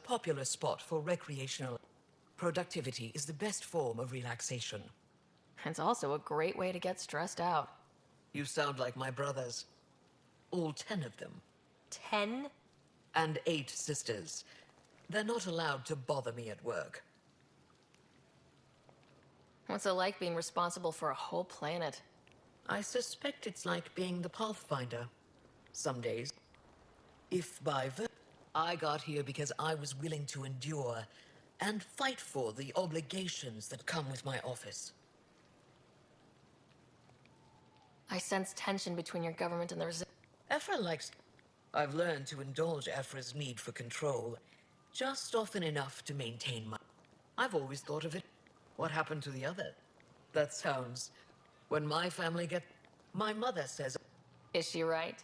popular spot for recreational. Productivity is the best form of relaxation. It's also a great way to get stressed out. You sound like my brothers. All 10 of them. 10? And 8 sisters. They're not allowed to bother me at work. What's it like being responsible for a whole planet? I suspect it's like being the Pathfinder. Some days. If by I got here because I was willing to endure and fight for the obligations that come with my office. I sense tension between your government and the resistance. Ephra likes... I've learned to indulge Ephra's need for control, just often enough to maintain my... I've always thought of it. What happened to the other? That sounds... When my family get... My mother says... Is she right?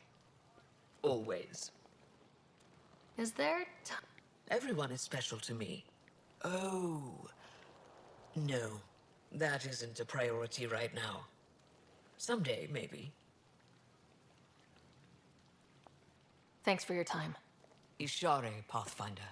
Always. Is there Everyone is special to me. Oh. No. That isn't a priority right now. Someday, maybe. Thanks for your time. Ishare, Pathfinder.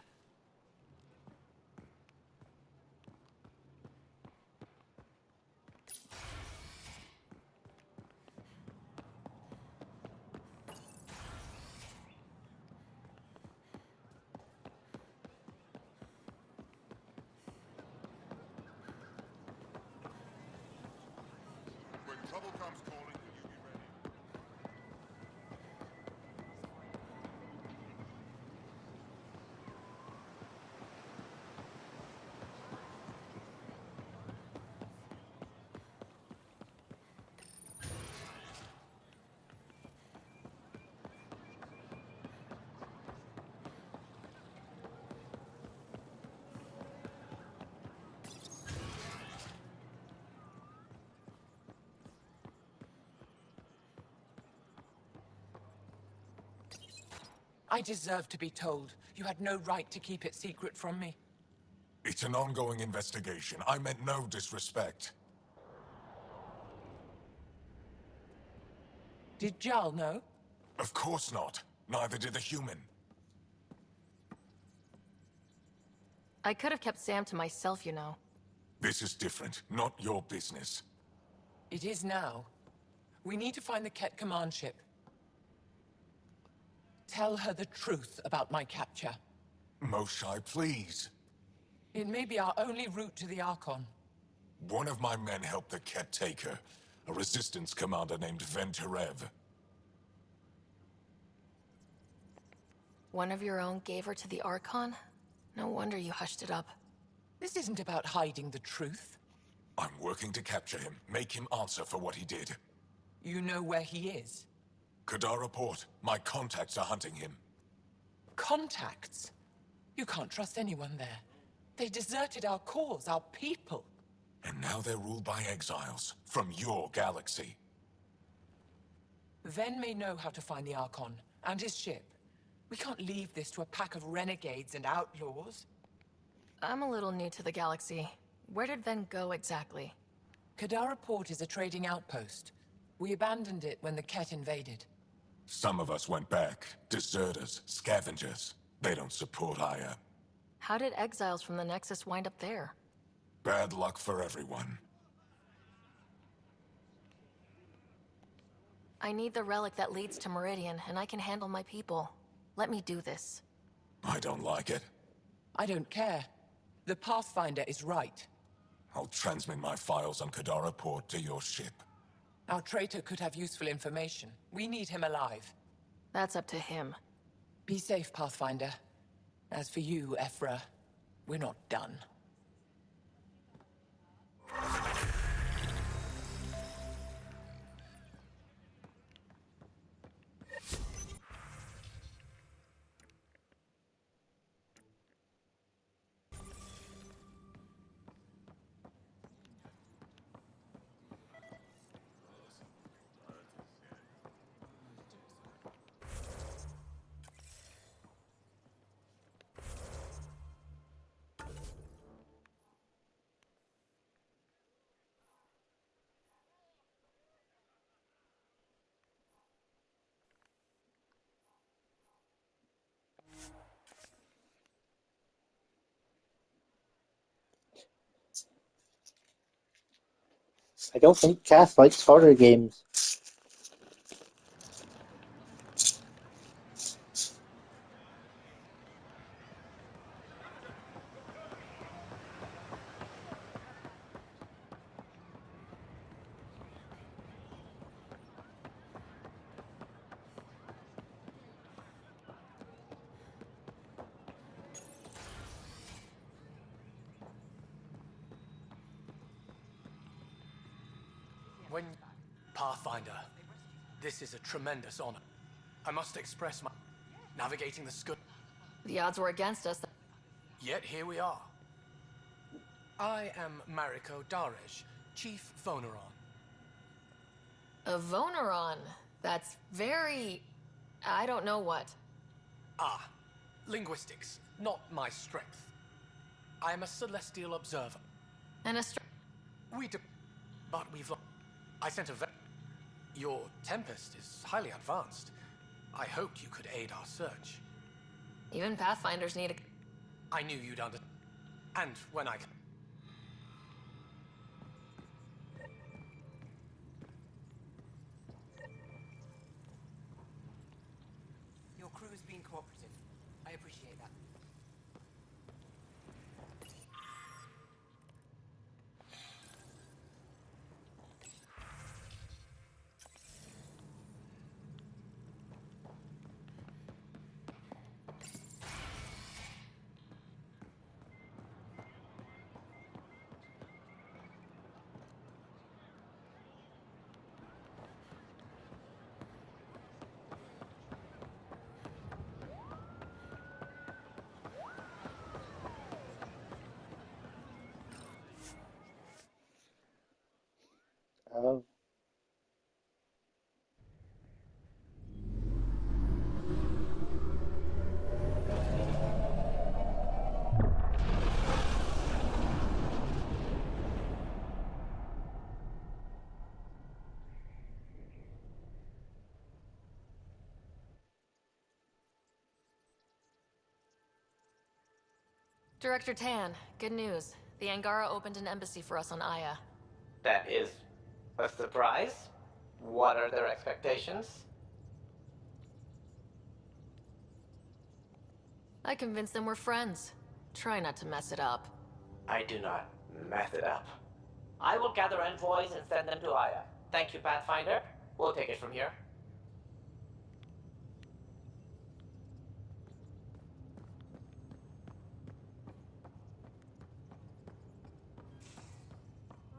When trouble comes calling, will you be ready? I deserve to be told. You had no right to keep it secret from me. It's an ongoing investigation. I meant no disrespect. Did Jal know? Of course not. Neither did the human. I could have kept Sam to myself, you know. This is different. Not your business. It is now. We need to find the Ket command ship. Tell her the truth about my capture. Moshae, please. It may be our only route to the Archon. One of my men helped the Ket take her. A resistance commander named Venturev. One of your own gave her to the Archon? No wonder you hushed it up. This isn't about hiding the truth. I'm working to capture him, make him answer for what he did. You know where he is. Kadara Port, my contacts are hunting him. Contacts? You can't trust anyone there. They deserted our cause, our people. And now they're ruled by exiles from your galaxy. Ven may know how to find the Archon and his ship. We can't leave this to a pack of renegades and outlaws. I'm a little new to the galaxy. Where did Ven go exactly? Kadara Port is a trading outpost. We abandoned it when the Ket invaded. Some of us went back. Deserters, scavengers. They don't support Aya. How did exiles from the Nexus wind up there? Bad luck for everyone. I need the relic that leads to Meridian, and I can handle my people. Let me do this. I don't like it. I don't care. The Pathfinder is right. I'll transmit my files on Kadara Port to your ship. Our traitor could have useful information. We need him alive. That's up to him. Be safe, Pathfinder. As for you, Ephra, we're not done. I don't think Cass likes horror games. When Pathfinder, this is a tremendous honor. I must express my navigating the Scud. The odds were against us. Yet here we are. I am Mariko Darej, Chief Voneron. A Voneron. That's very... I don't know what. Ah, linguistics, not my strength. I am a celestial observer. And a But we've I sent a Your Tempest is highly advanced. I hoped you could aid our search. Even Pathfinders need a... I knew you'd And when I... Your crew has been cooperative. I appreciate that. Oh. Director Tan, good news. The Angara opened an embassy for us on Aya. That is a surprise. What are their expectations? I convinced them we're friends. Try not to mess it up. I do not mess it up. I will gather envoys and send them to Aya. Thank you, Pathfinder. We'll take it from here.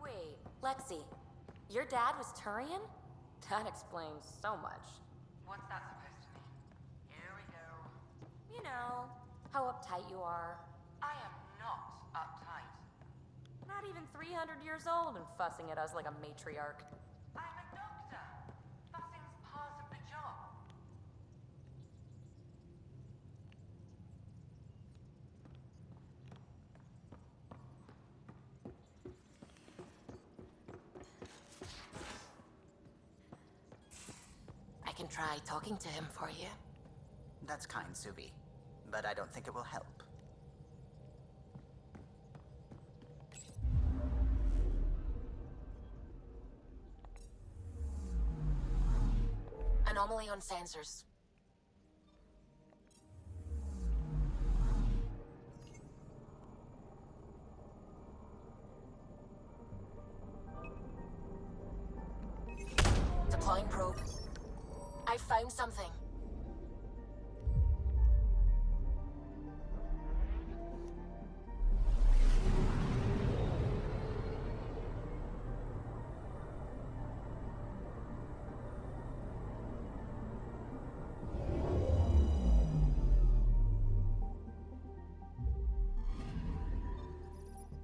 Wait, Lexi, your dad was Turian? That explains so much. What's that supposed to mean? Here we go. You know, how uptight you are. I am not uptight. Not even 300 years old and fussing at us like a matriarch. I'm a doctor. Fussing's part of the job. I can try talking to him for you. That's kind, Subi. But I don't think it will help. Anomaly on sensors. Deploying probe. I found something.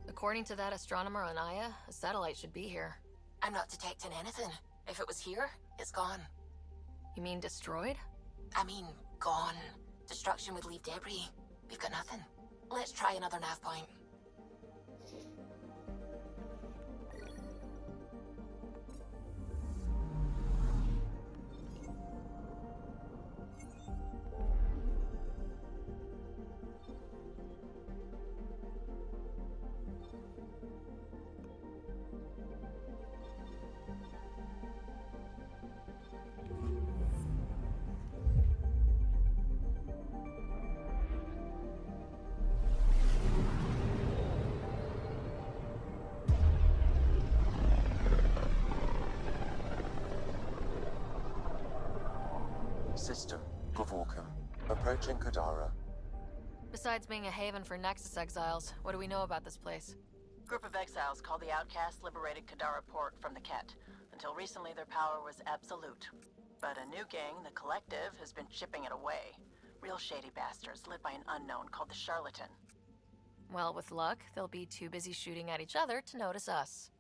According to that astronomer on Aya, a satellite should be here. I'm not detecting anything. If it was here, it's gone. You mean destroyed? I mean, gone. Destruction would leave debris. We've got nothing. Let's try another nav point. system. Gavorkum. Approaching Kadara. Besides being a haven for Nexus exiles, what do we know about this place? Group of exiles called the Outcasts liberated Kadara Port from the Ket. Until recently, their power was absolute. But a new gang, the Collective, has been chipping it away. Real shady bastards led by an unknown called the Charlatan. Well, with luck, they'll be too busy shooting at each other to notice us.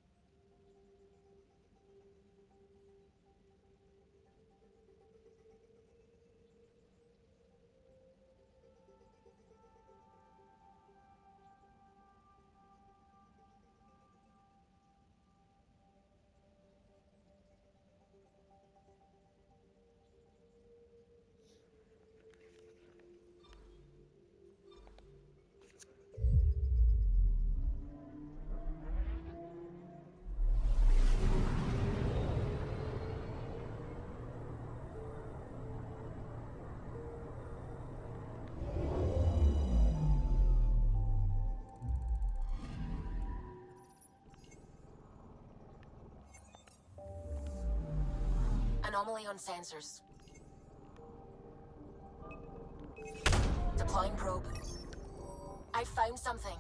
Anomaly on sensors. Deploying probe. I found something.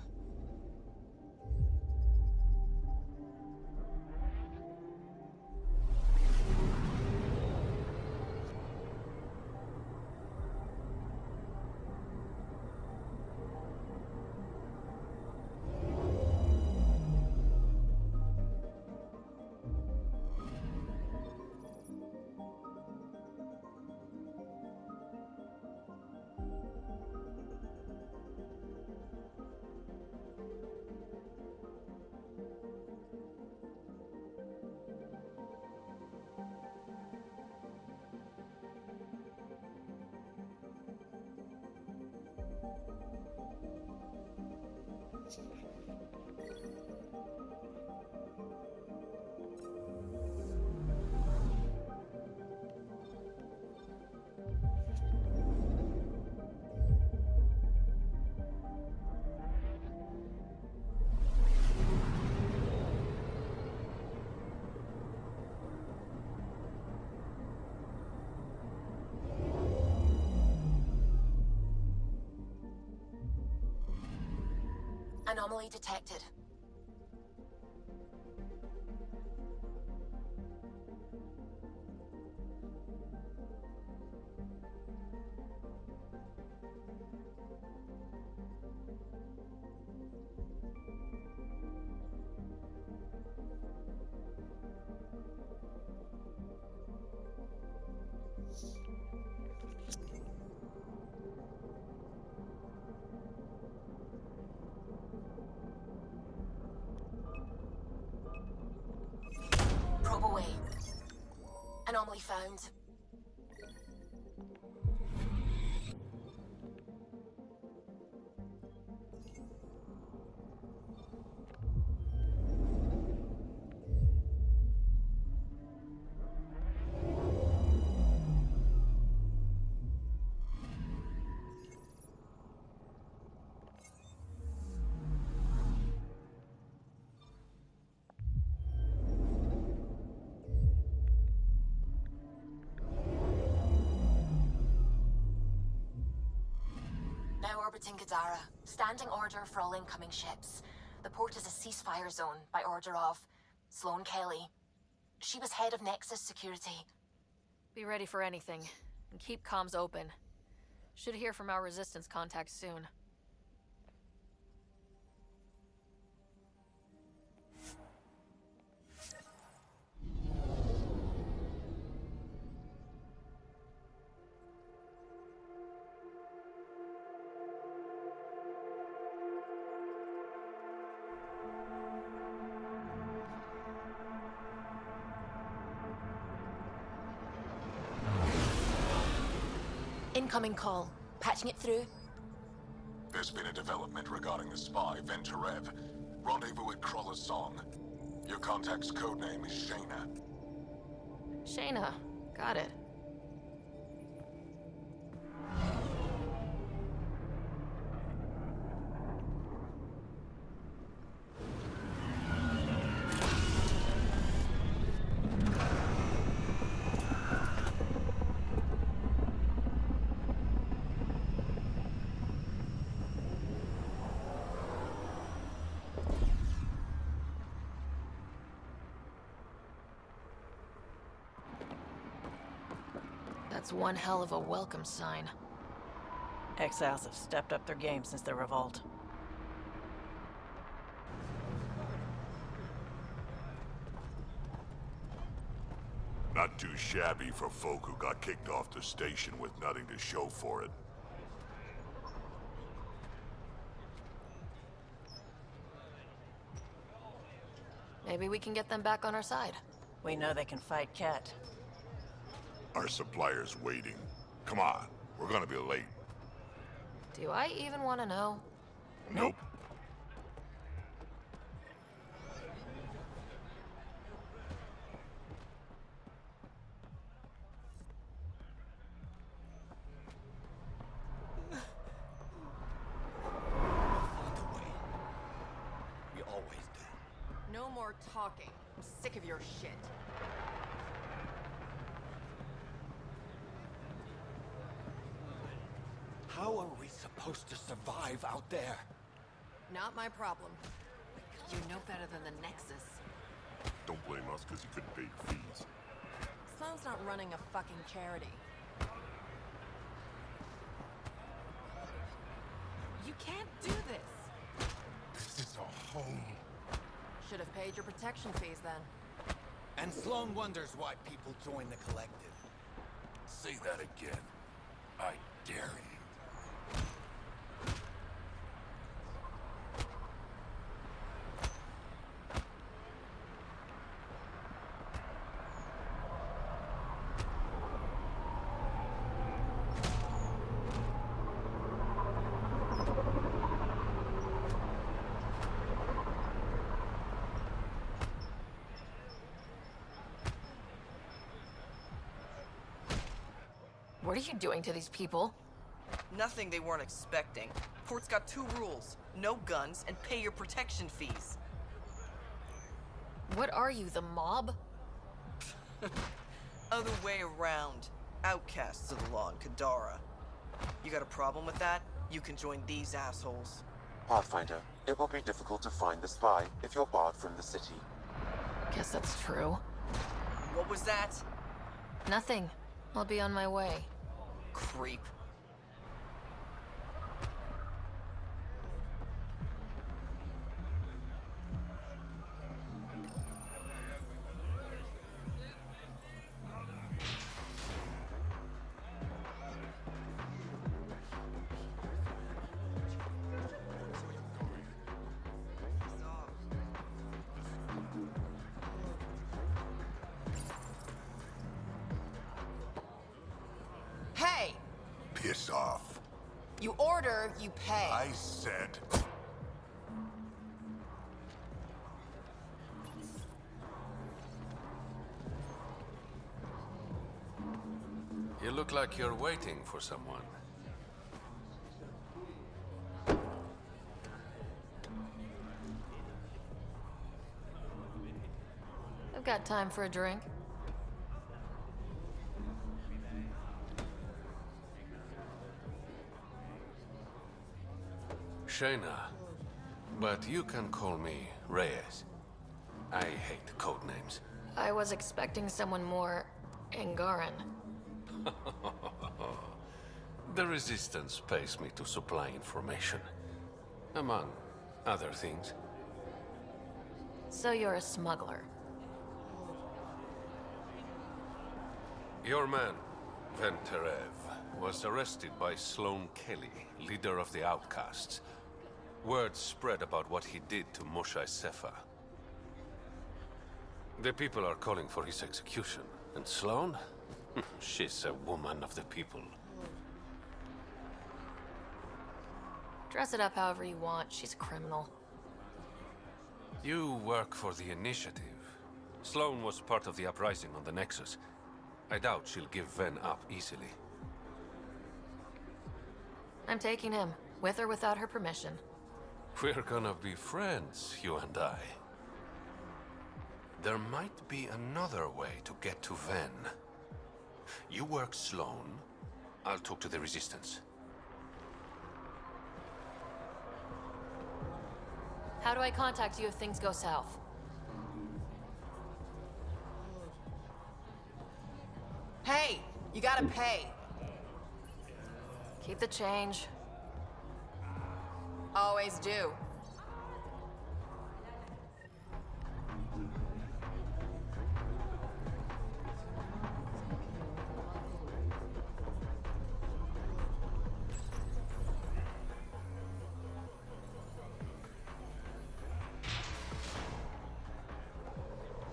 Anomaly detected. Probe away. Anomaly found. Now orbiting Kadara. Standing order for all incoming ships. The port is a ceasefire zone by order of Sloane Kelly. She was head of Nexus security. Be ready for anything, and keep comms open. Should hear from our resistance contacts soon. Incoming call. Patching it through. There's been a development regarding the spy, Venturev. Rendezvous at Crawler's Song. Your contact's codename is Shayna. Shayna. Got it. It's one hell of a welcome sign. Exiles have stepped up their game since the revolt. Not too shabby for folk who got kicked off the station with nothing to show for it. Maybe we can get them back on our side. We know they can fight Ket. Our supplier's waiting. Come on, we're gonna be late. Do I even want to know? Nope. We always do. No more talking. I'm sick of your shit. How are we supposed to survive out there? Not my problem. You know better than the Nexus. Don't blame us because you couldn't pay your fees. Sloan's not running a fucking charity. You can't do this. This is our home. Should have paid your protection fees then. And Sloan wonders why people join the collective. Say that again. I dare you. What are you doing to these people? Nothing they weren't expecting. Port's got 2 rules. No guns, and pay your protection fees. What are you, the mob? Other way around. Outcasts of the law in Kadara. You got a problem with that? You can join these assholes. Pathfinder, it will be difficult to find the spy if you're barred from the city. Guess that's true. What was that? Nothing. I'll be on my way. Creep. Hey! Piss off. You order, you pay. I said... You look like you're waiting for someone. I've got time for a drink. Shayna, but you can call me Reyes. I hate code names. I was expecting someone more Angaran. The Resistance pays me to supply information, among other things. So you're a smuggler. Your man, Venterev, was arrested by Sloan Kelly, leader of the Outcasts. Word spread about what he did to Moshae Sefa. The people are calling for his execution. And Sloan? She's a woman of the people. Dress it up however you want. She's a criminal. You work for the Initiative. Sloan was part of the uprising on the Nexus. I doubt she'll give Ven up easily. I'm taking him, with or without her permission. We're gonna be friends, you and I. There might be another way to get to Ven. You work Sloan, I'll talk to the Resistance. How do I contact you if things go south? Hey! You gotta pay. Keep the change. Always do.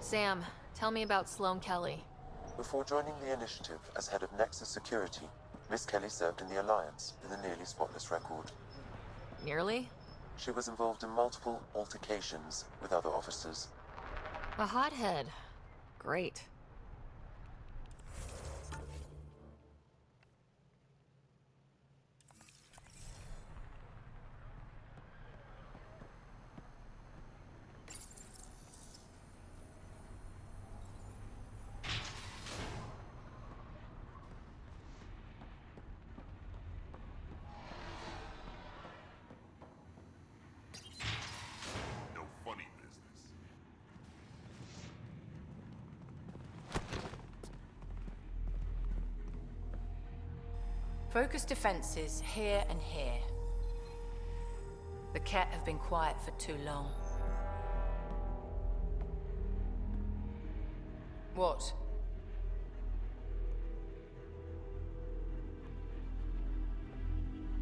Sam, tell me about Sloane Kelly. Before joining the initiative as head of Nexus Security, Miss Kelly served in the Alliance with a nearly spotless record. Nearly? She was involved in multiple altercations with other officers. A hothead. Great. No funny business. Focus defenses here and here. The Ket have been quiet for too long. What?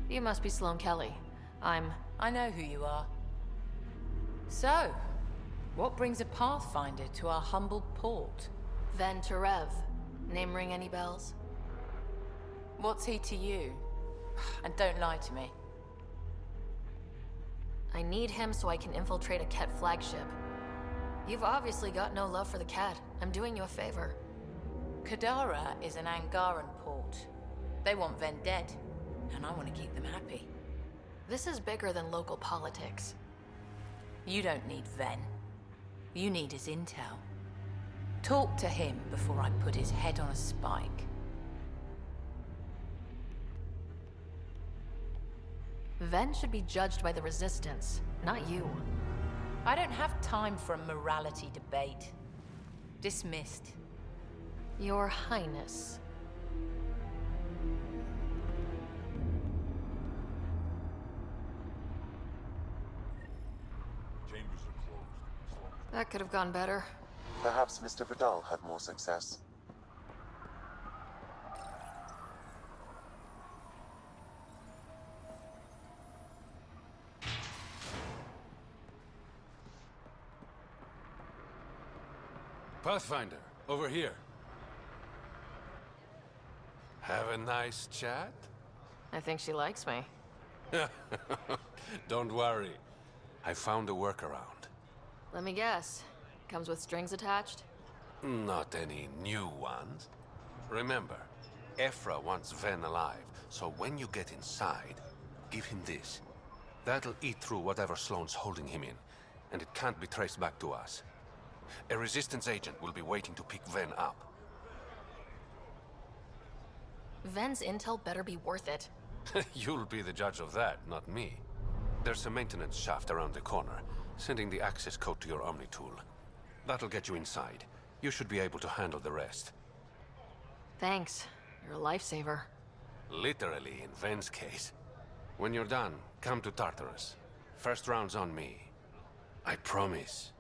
You must be Sloane Kelly. I know who you are. So, what brings a Pathfinder to our humble port? Ven Terev. Name ring any bells? What's he to you? And don't lie to me. I need him so I can infiltrate a Ket flagship. You've obviously got no love for the Ket. I'm doing you a favor. Kadara is an Angaran port. They want Ven dead, and I want to keep them happy. This is bigger than local politics. You don't need Ven. You need his intel. Talk to him before I put his head on a spike. Ven should be judged by the Resistance, not you. I don't have time for a morality debate. Dismissed. Your Highness. Chambers are closed. That could have gone better. Perhaps Mr. Vidal had more success. Pathfinder, over here. Have a nice chat? I think she likes me. Don't worry. I found a workaround. Let me guess. Comes with strings attached? Not any new ones. Remember, Ephra wants Ven alive, so when you get inside, give him this. That'll eat through whatever Sloane's holding him in, and it can't be traced back to us. A Resistance agent will be waiting to pick Ven up. Ven's intel better be worth it. You'll be the judge of that, not me. There's a maintenance shaft around the corner, sending the access code to your Omnitool. That'll get you inside. You should be able to handle the rest. Thanks. You're a lifesaver. Literally, in Ven's case. When you're done, come to Tartarus. First round's on me. I promise.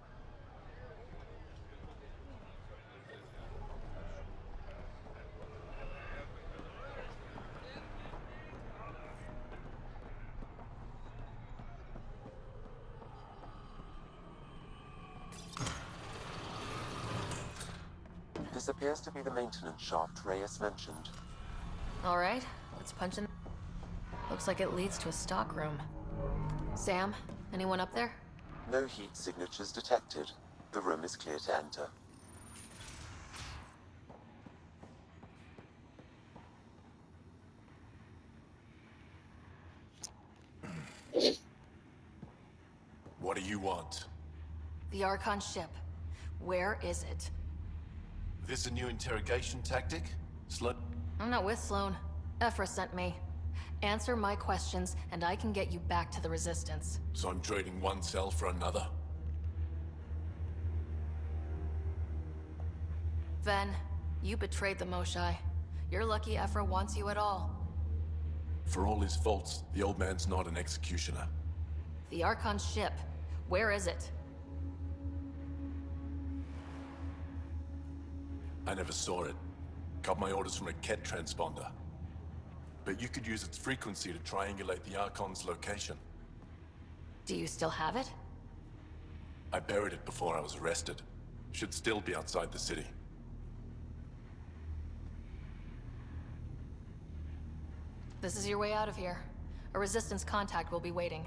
This appears to be the maintenance shaft Reyes mentioned. All right, let's punch in. Looks like it leads to a stockroom. Sam, anyone up there? No heat signatures detected. The room is clear to enter. What do you want? The Archon ship. Where is it? This a new interrogation tactic? I'm not with Sloane. Ephra sent me. Answer my questions, and I can get you back to the Resistance. So I'm trading one cell for another? Ven, you betrayed the Moshae. You're lucky Ephra wants you at all. For all his faults, the old man's not an executioner. The Archon's ship. Where is it? I never saw it. Got my orders from a Ket transponder. But you could use its frequency to triangulate the Archon's location. Do you still have it? I buried it before I was arrested. Should still be outside the city. This is your way out of here. A Resistance contact will be waiting.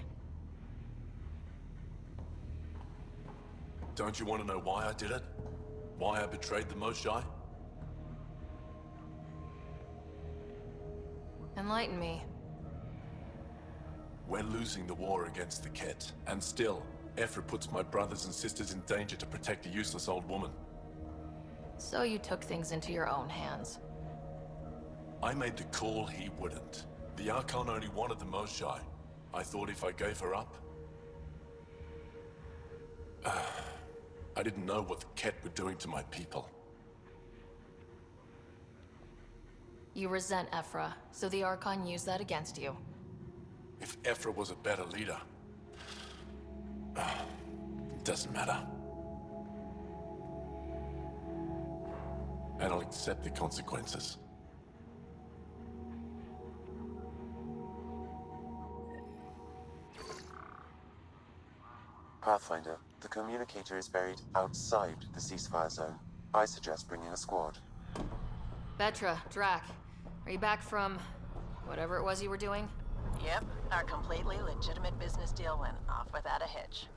Don't you want to know why I did it? Why I betrayed the Moshae? Enlighten me. We're losing the war against the Ket, and still, Ephra puts my brothers and sisters in danger to protect a useless old woman. So you took things into your own hands. I made the call he wouldn't. The Archon only wanted the Moshae. I thought if I gave her up... I didn't know what the Ket were doing to my people. You resent Ephra, so the Archon used that against you. If Ephra was a better leader... it doesn't matter. And I'll accept the consequences. Pathfinder, the communicator is buried outside the ceasefire zone. I suggest bringing a squad. Vetra, Drac, are you back from... whatever it was you were doing? Yep, our completely legitimate business deal went off without a hitch.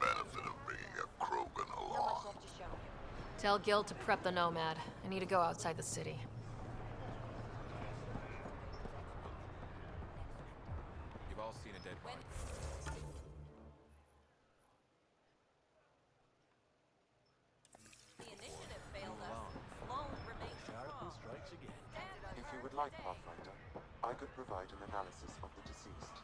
Benefit of bringing a Krogan along. Tell Gil to prep the Nomad. I need to go outside the city. You've all seen a dead body. The initiative failed us. Sloan remains strong. Strikes again. If you would like, Pathfinder, I could provide an analysis of the deceased.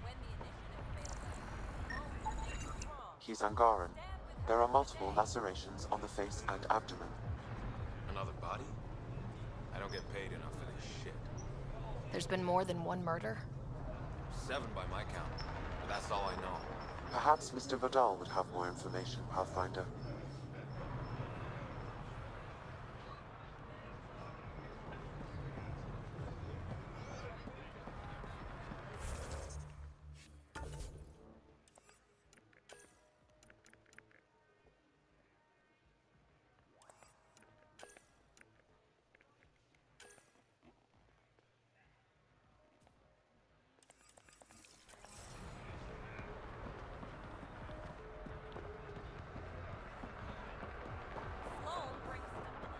When the initiative failed us, Sloan remains strong. He's Angaran. There are multiple lacerations on the face and abdomen. Another body? I don't get paid enough for this shit. There's been more than one murder? 7 by my count, but that's all I know. Perhaps Mr. Vidal would have more information, Pathfinder. Sloan brings stability.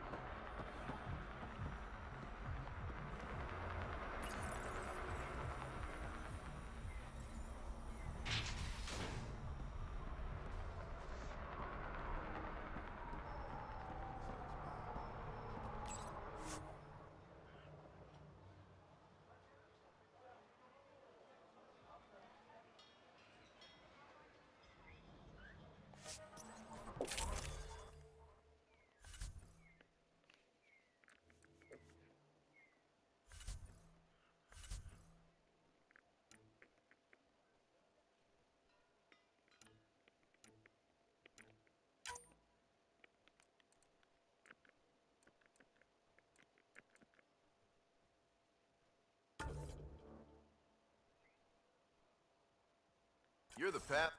You're the Pat.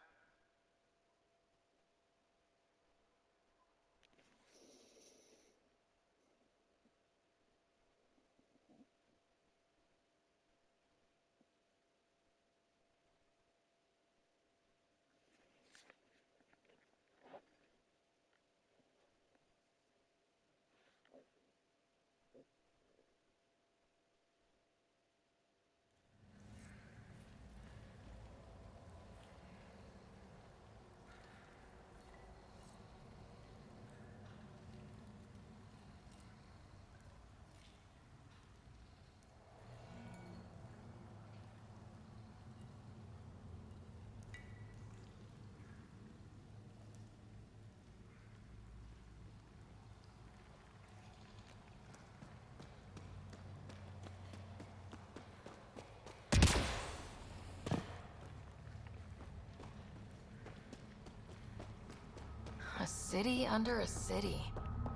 city under a city.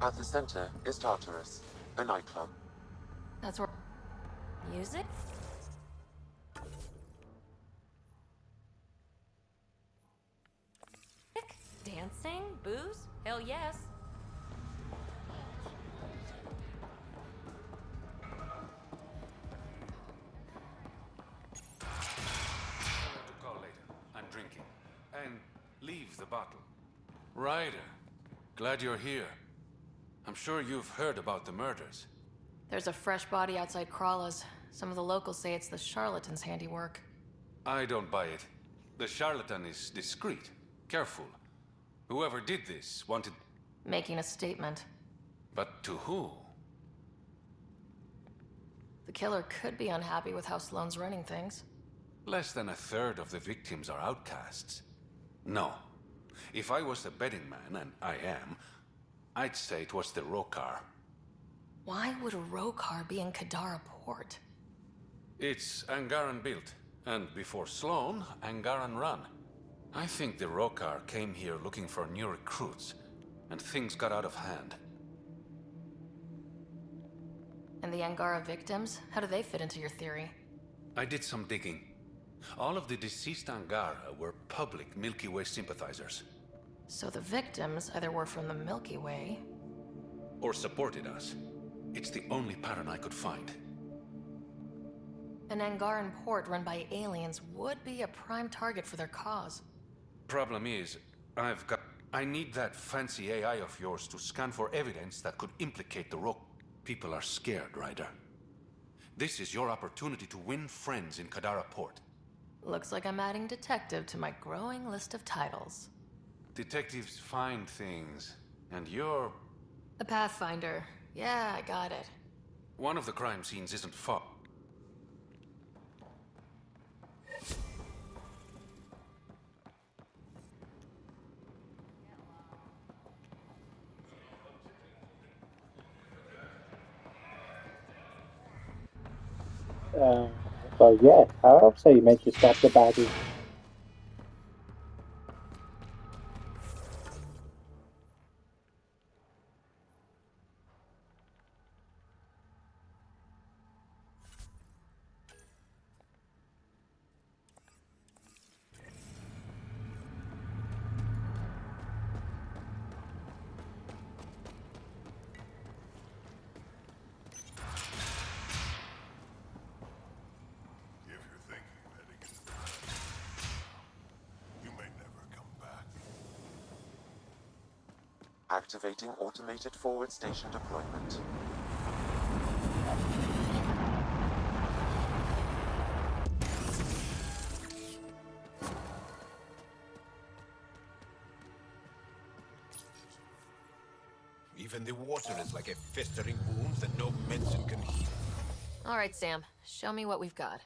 At the center is Tartarus, a nightclub. That's where... Music? Dancing? Booze? Hell yes. To call later. I'm drinking. And leave the bottle. Ryder, glad you're here. I'm sure you've heard about the murders. There's a fresh body outside Krala's. Some of the locals say it's the charlatan's handiwork. I don't buy it. The charlatan is discreet, careful. Whoever did this wanted... Making a statement. But to who? The killer could be unhappy with how Sloane's running things. Less than a third of the victims are outcasts. No. If I was the betting man, and I am, I'd say it was the Rokar. Why would a Rokar be in Kadara port? It's Angaran built, and before Sloane, Angaran run. I think the Rokar came here looking for new recruits, and things got out of hand. And the Angara victims? How do they fit into your theory? I did some digging. All of the deceased Angara were public Milky Way sympathizers. So the victims either were from the Milky Way... Or supported us. It's the only pattern I could find. An Angaran port run by aliens would be a prime target for their cause. Problem is, I need that fancy AI of yours to scan for evidence that could implicate the Rock. People are scared, Ryder. This is your opportunity to win friends in Kadara port. Looks like I'm adding detective to my growing list of titles. Detectives find things, and you're... A Pathfinder. Yeah, I got it. One of the crime scenes isn't far. Well, yeah, I hope so. You meant to stop the baddies. Activating automated forward station deployment. Even the water is like a festering wound that no medicine can heal. All right, Sam. Show me what we've got.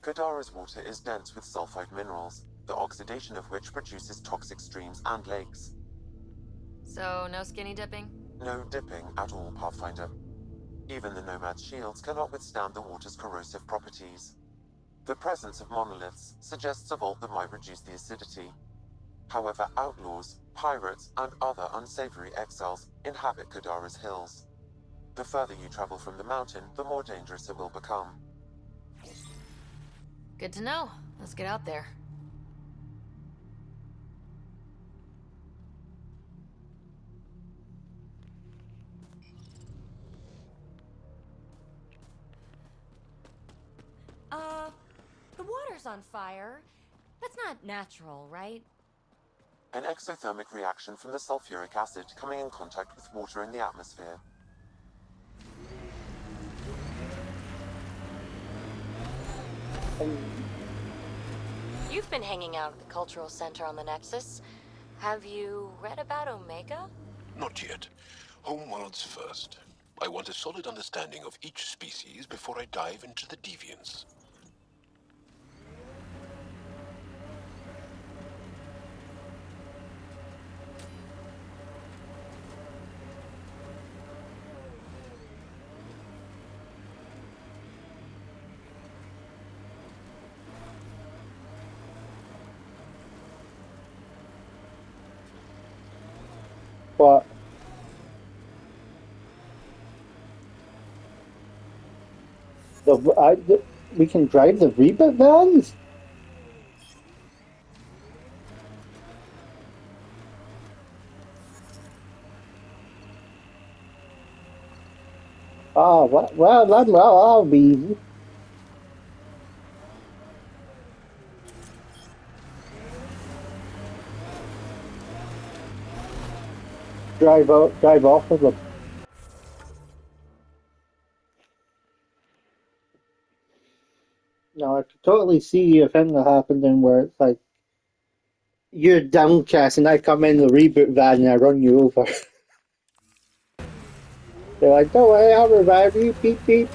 Kadara's water is dense with sulfide minerals, the oxidation of which produces toxic streams and lakes. So, no skinny dipping? No dipping at all, Pathfinder. Even the Nomad's shields cannot withstand the water's corrosive properties. The presence of monoliths suggests a vault that might reduce the acidity. However, outlaws, pirates, and other unsavory exiles inhabit Kadara's hills. The further you travel from the mountain, the more dangerous it will become. Good to know. Let's get out there. The water's on fire. That's not natural, right? An exothermic reaction from the sulfuric acid coming in contact with water in the atmosphere. You've been hanging out at the Cultural Center on the Nexus. Have you read about Omega? Not yet. Homeworlds first. I want a solid understanding of each species before I dive into the deviants. What? We can drive the reboot vans? Oh, well, that'll be easy. Drive off of them. No, I could totally see a thing that happened in where it's like you're downcast and I come in the reboot van and I run you over. They're like, don't worry, I'll revive you, beep beep.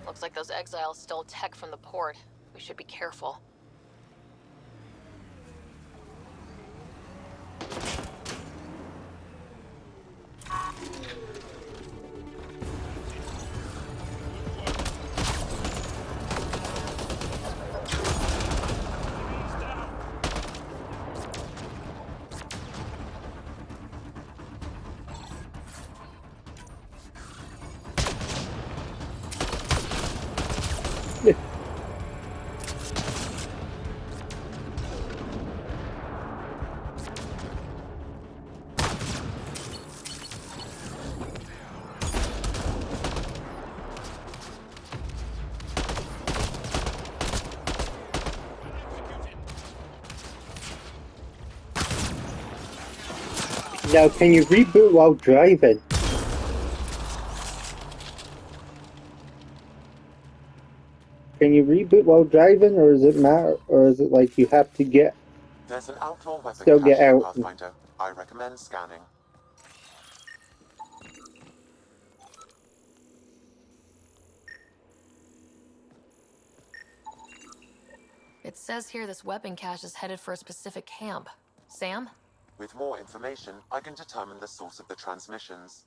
Looks like those exiles stole tech from the port. We should be careful. Now, can you reboot while driving? Can you reboot while driving, or is it matter, or is it like you have to get? There's an outlaw weapon Still cache get in out. Pathfinder. I recommend scanning. It says here this weapon cache is headed for a specific camp. Sam? With more information, I can determine the source of the transmissions.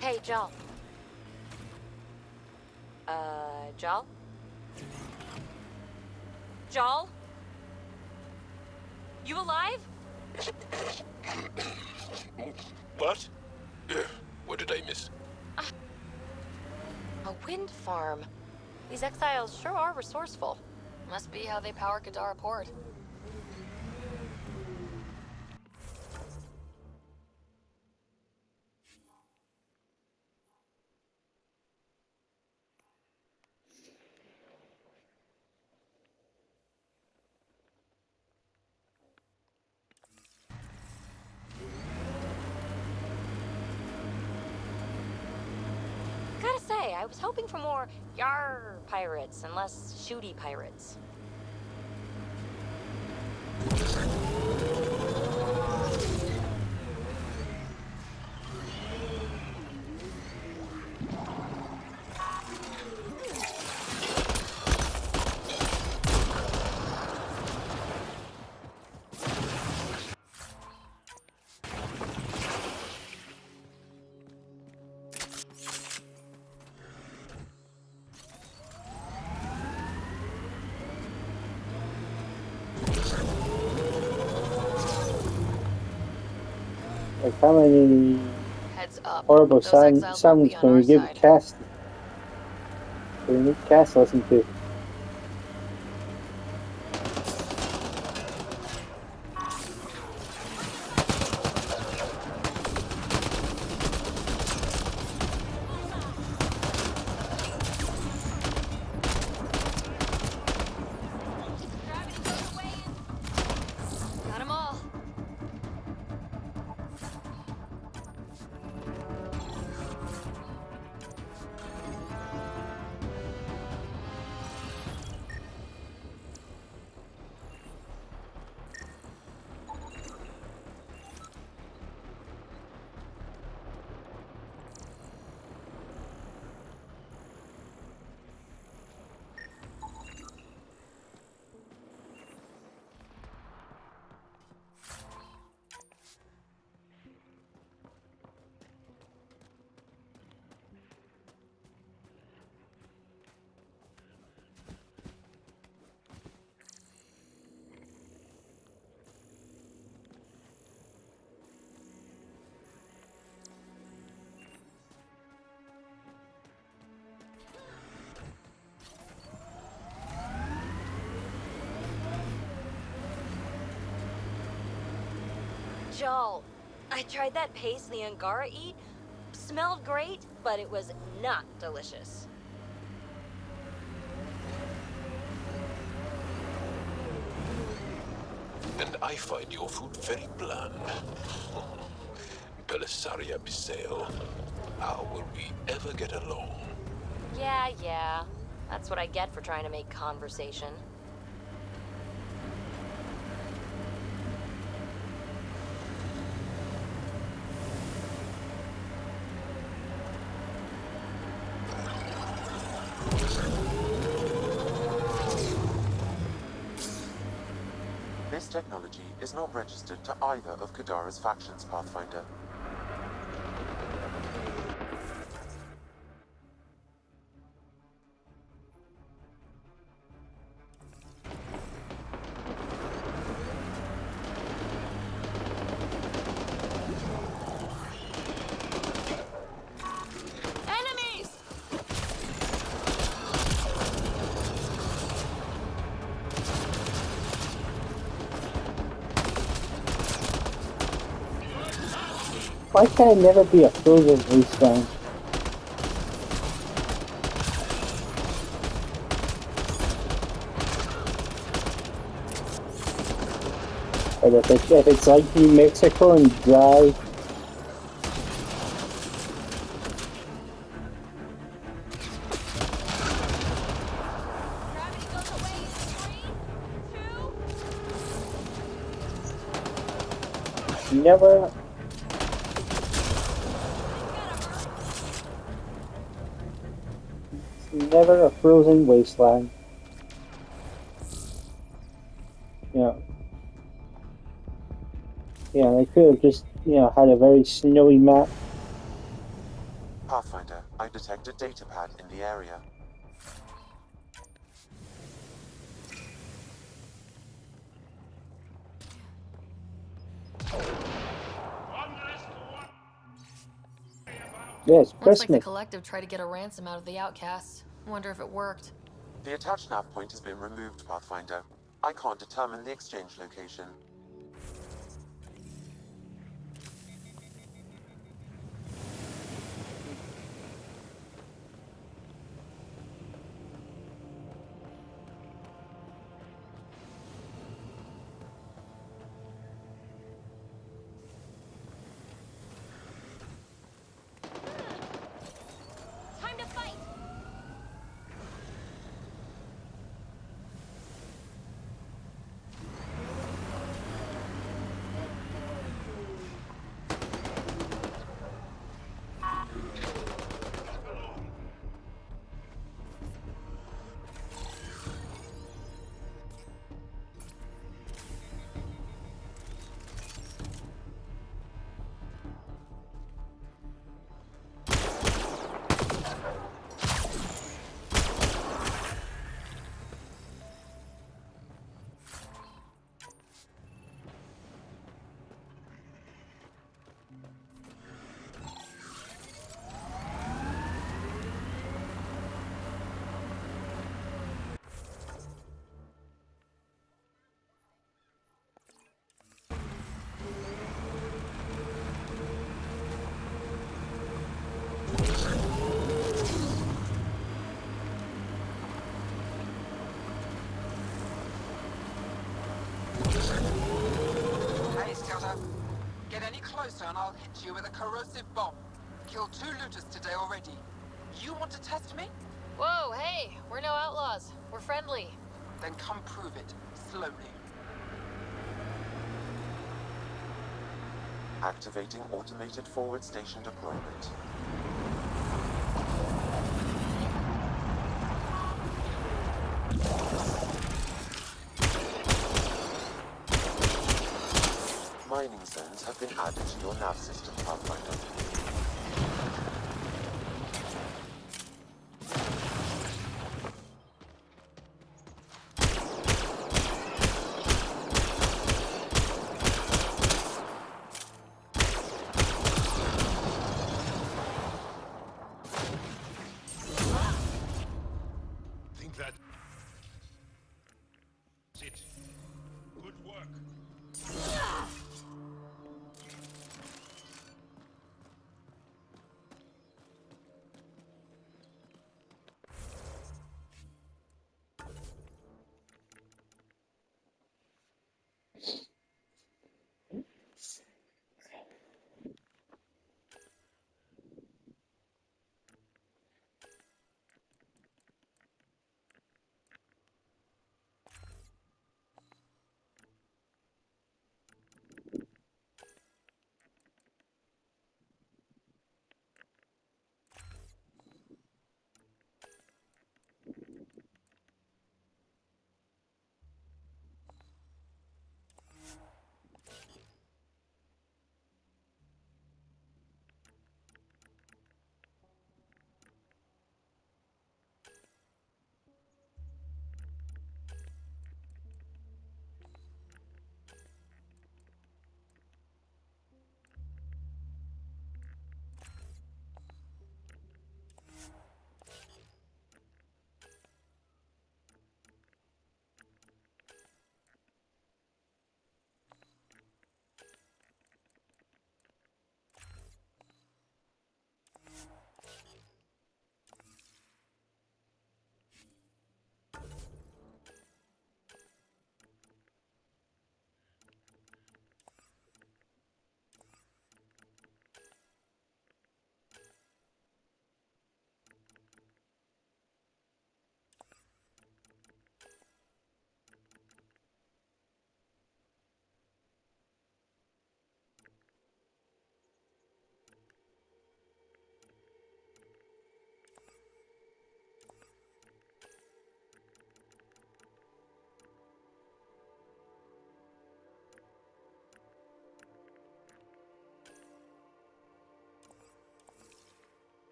Hey, Jal. Jal? Jal? You alive? What? What did I miss? A wind farm. These exiles sure are resourceful. Must be how they power Kadara Port. Gotta say, I was hoping for more yar pirates and less shooty pirates. Like, how many Heads up. horrible Those exiles won't sounds be on can our we give side. Cass? We need Cass to listen to. Got 'em all. Joel, I tried that paste the Angara eat. Smelled great, but it was not delicious. And I find your food very bland. Belisaria Biseo, how will we ever get along? Yeah. That's what I get for trying to make conversation. This technology is not registered to either of Kadara's factions, Pathfinder. Enemies! Why can it never be a frozen wasteland? But if it's like New Mexico and dry, never. Never a frozen wasteland. Yeah. Yeah, they could have just, had a very snowy map. Pathfinder, I detect a data pad in the area. Yeah, it's Looks like the Christmas. collective tried to get a ransom out of the outcasts. Wonder if it worked. The attached nav point has been removed, Pathfinder. I can't determine the exchange location. Time to fight! Get any closer and I'll hit you with a corrosive bomb. Killed 2 looters today already. You want to test me? Whoa, hey, we're no outlaws. We're friendly. Then come prove it, slowly. Activating automated forward station deployment. Mining zones have been added to your nav system, Pathfinder. Think that's it. Good work.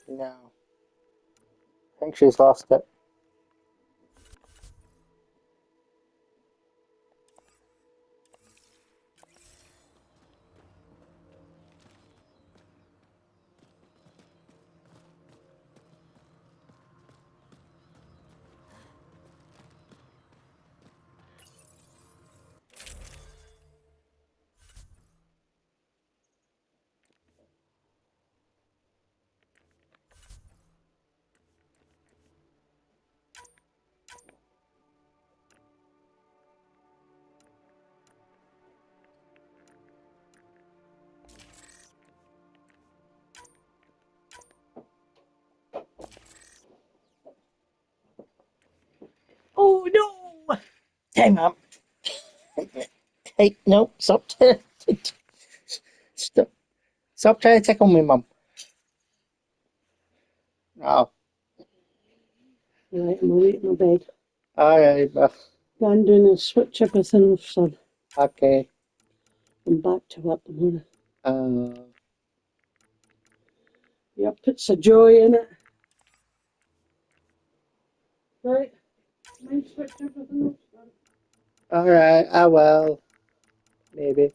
No. I think she's lost it. Oh no! Hang on. Hey, no, stop. Stop. Stop trying to tickle me, Mum. Oh. Right, I'm away in my bed. Alright, Beth. Go and doing a switch everything off, son. Okay. I'm back to work tomorrow. Yep, puts a joy in it. Right. Mind switch everything off, son. Alright, I will. Maybe.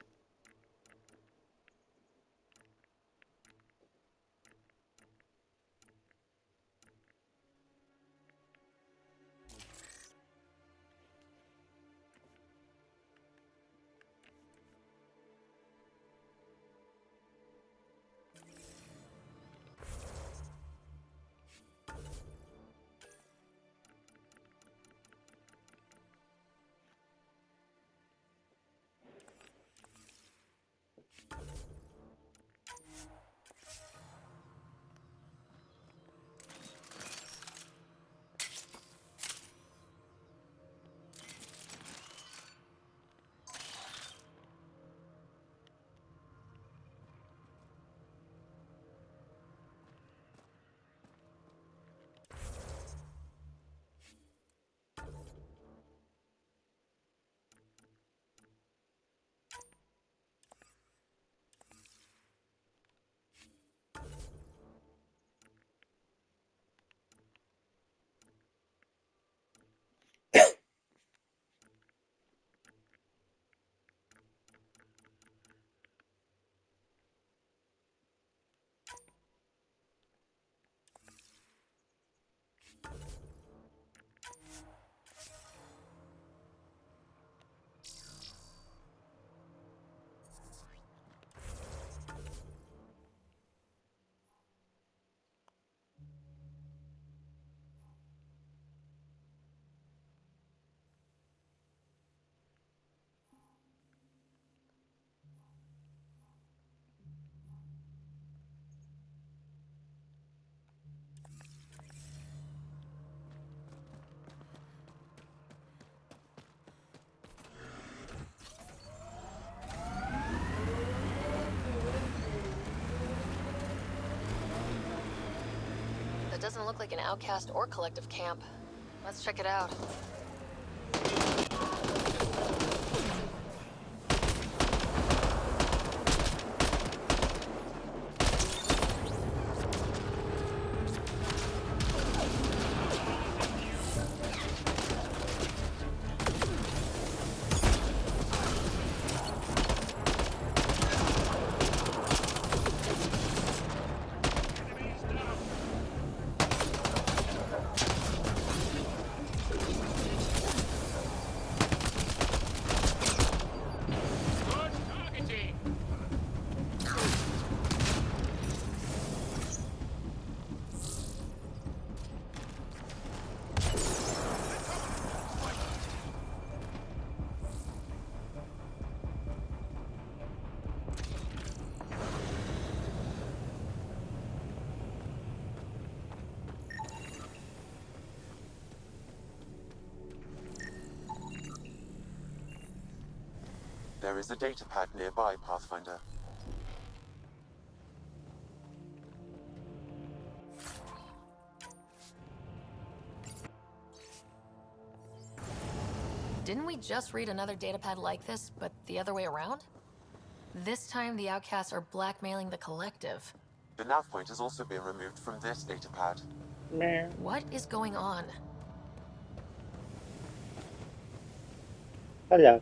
That doesn't look like an outcast or collective camp. Let's check it out. There is a datapad nearby, Pathfinder. Didn't we just read another datapad like this, but the other way around? This time the outcasts are blackmailing the collective. The nav point has also been removed from this datapad. What is going on? Hello.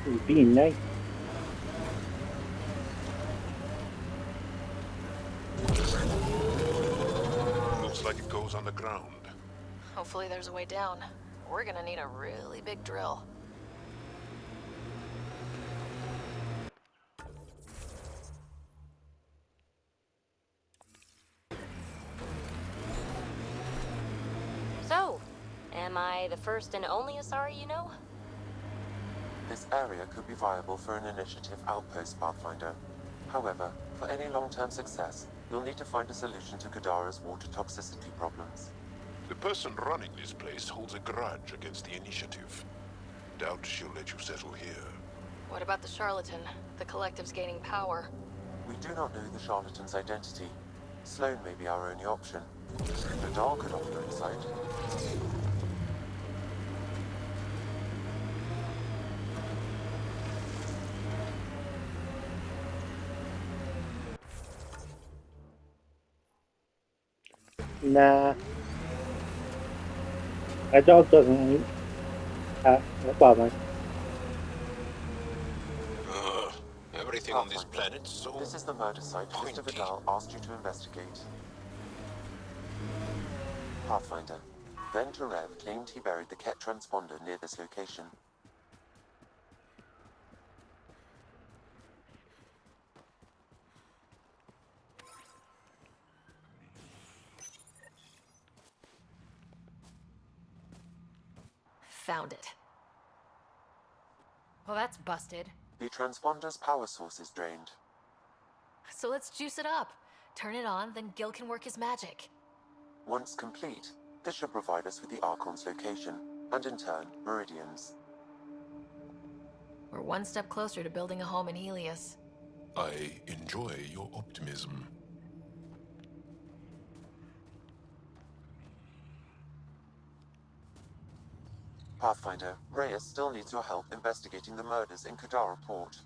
He's being nice. Looks like it goes underground. Hopefully there's a way down. We're gonna need a really big drill. So, am I the first and only Asari you know? This area could be viable for an initiative outpost, Pathfinder. However, for any long-term success, you'll need to find a solution to Kadara's water toxicity problems. The person running this place holds a grudge against the initiative. Doubt she'll let you settle here. What about the charlatan? The collective's gaining power. We do not know the charlatan's identity. Sloane may be our only option. Kadar could offer insight. Nah. My dog doesn't. Well, man. Everything on this planet so This is the murder site Mr. Vidal asked you to investigate. Pathfinder. Venturev claimed he buried the Ket transponder near this location. Found it. Well, that's busted. The transponder's power source is drained. So let's juice it up. Turn it on, then Gil can work his magic. Once complete, this should provide us with the Archon's location, and in turn, Meridian's. We're one step closer to building a home in Helios. I enjoy your optimism. Pathfinder, Reyes still needs your help investigating the murders in Kadara Port.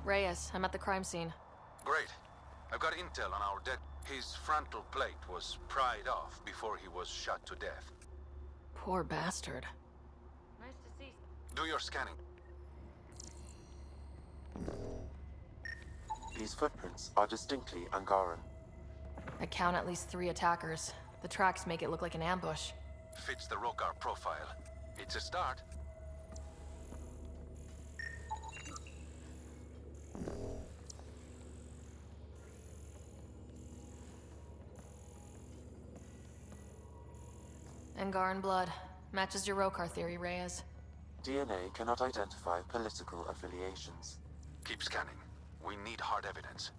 Reyes, I'm at the crime scene. Great. I've got intel on our dead. His frontal plate was pried off before he was shot to death. Poor bastard. Nice to see. Do your scanning. These footprints are distinctly Angaran. I count at least 3 attackers. The tracks make it look like an ambush. Fits the Rokar profile. It's a start. Angaran blood. Matches your Rokar theory, Reyes. DNA cannot identify political affiliations. Keep scanning. We need hard evidence.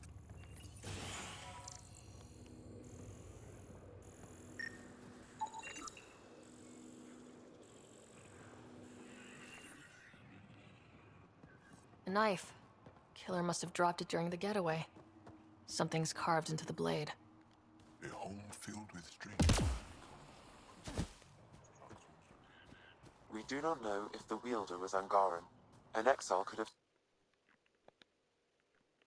A knife. Killer must have dropped it during the getaway. Something's carved into the blade. A home filled with dreams. We do not know if the wielder was Angaran. An exile could have